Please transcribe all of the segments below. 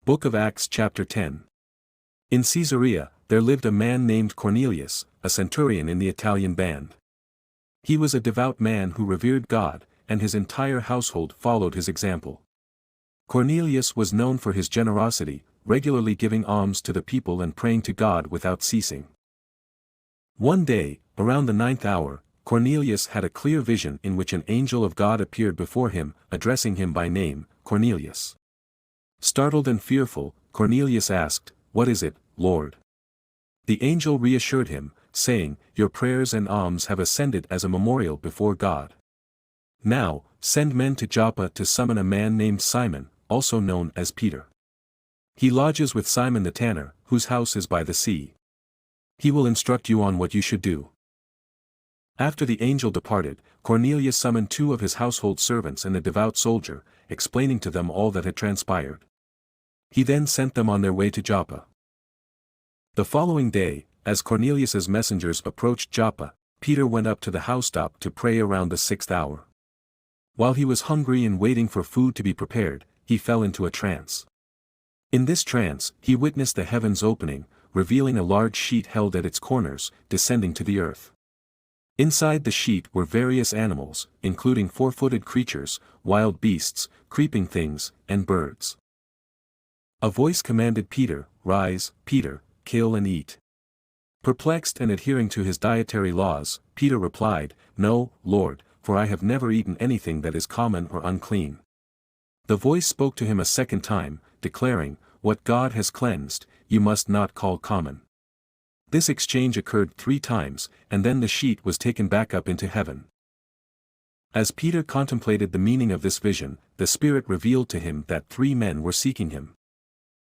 Book of Acts chapter 10. In Caesarea, there lived a man named Cornelius, a centurion in the Italian band. He was a devout man who revered God, and his entire household followed his example. Cornelius was known for his generosity, regularly giving alms to the people and praying to God without ceasing. One day, around the 9th hour, Cornelius had a clear vision in which an angel of God appeared before him, addressing him by name, Cornelius. Startled and fearful, Cornelius asked, "What is it, Lord?" The angel reassured him, saying, "Your prayers and alms have ascended as a memorial before God. Now, send men to Joppa to summon a man named Simon, also known as Peter. He lodges with Simon the tanner, whose house is by the sea. He will instruct you on what you should do." After the angel departed, Cornelius summoned 2 of his household servants and a devout soldier, explaining to them all that had transpired. He then sent them on their way to Joppa. The following day, as Cornelius's messengers approached Joppa, Peter went up to the housetop to pray around the 6th hour. While he was hungry and waiting for food to be prepared, he fell into a trance. In this trance, he witnessed the heavens opening, revealing a large sheet held at its corners, descending to the earth. Inside the sheet were various animals, including 4-footed creatures, wild beasts, creeping things, and birds. A voice commanded Peter, "Rise, Peter, kill and eat." Perplexed and adhering to his dietary laws, Peter replied, "No, Lord, for I have never eaten anything that is common or unclean." The voice spoke to him a second time, declaring, "What God has cleansed, you must not call common." This exchange occurred 3 times, and then the sheet was taken back up into heaven. As Peter contemplated the meaning of this vision, the Spirit revealed to him that 3 men were seeking him.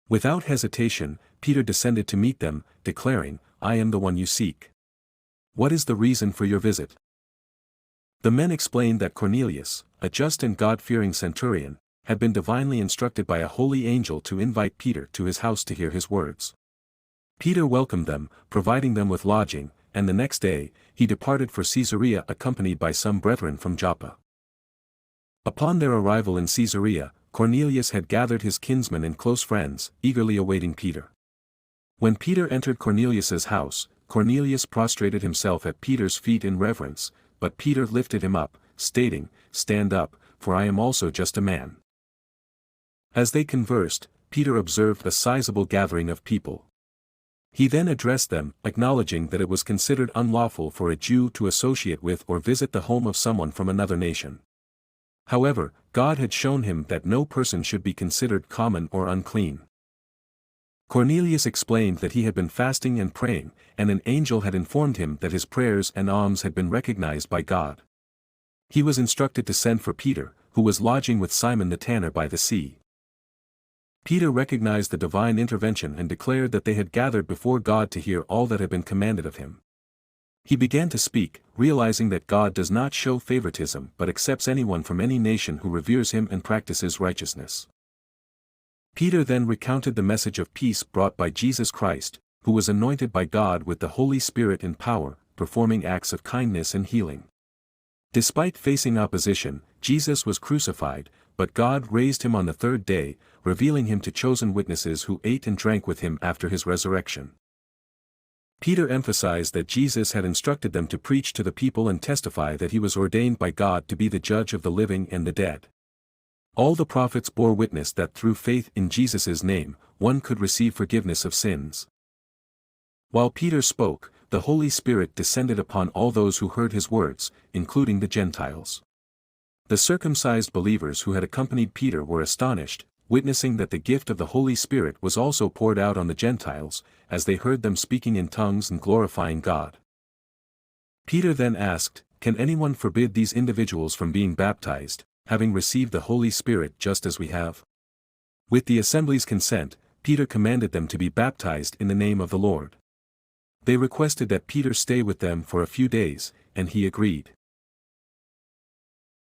Without hesitation, Peter descended to meet them, declaring, "I am the one you seek. What is the reason for your visit?" The men explained that Cornelius, a just and God-fearing centurion, had been divinely instructed by a holy angel to invite Peter to his house to hear his words. Peter welcomed them, providing them with lodging, and the next day, he departed for Caesarea accompanied by some brethren from Joppa. Upon their arrival in Caesarea, Cornelius had gathered his kinsmen and close friends, eagerly awaiting Peter. When Peter entered Cornelius's house, Cornelius prostrated himself at Peter's feet in reverence, but Peter lifted him up, stating, "Stand up, for I am also just a man." As they conversed, Peter observed a sizable gathering of people. He then addressed them, acknowledging that it was considered unlawful for a Jew to associate with or visit the home of someone from another nation. However, God had shown him that no person should be considered common or unclean. Cornelius explained that he had been fasting and praying, and an angel had informed him that his prayers and alms had been recognized by God. He was instructed to send for Peter, who was lodging with Simon the tanner by the sea. Peter recognized the divine intervention and declared that they had gathered before God to hear all that had been commanded of him. He began to speak, realizing that God does not show favoritism but accepts anyone from any nation who reveres him and practices righteousness. Peter then recounted the message of peace brought by Jesus Christ, who was anointed by God with the Holy Spirit and power, performing acts of kindness and healing. Despite facing opposition, Jesus was crucified, but God raised him on the 3rd day, revealing him to chosen witnesses who ate and drank with him after his resurrection. Peter emphasized that Jesus had instructed them to preach to the people and testify that he was ordained by God to be the judge of the living and the dead. All the prophets bore witness that through faith in Jesus' name, one could receive forgiveness of sins. While Peter spoke, the Holy Spirit descended upon all those who heard his words, including the Gentiles. The circumcised believers who had accompanied Peter were astonished, witnessing that the gift of the Holy Spirit was also poured out on the Gentiles, as they heard them speaking in tongues and glorifying God. Peter then asked, "Can anyone forbid these individuals from being baptized, having received the Holy Spirit just as we have?" With the assembly's consent, Peter commanded them to be baptized in the name of the Lord. They requested that Peter stay with them for a few days, and he agreed.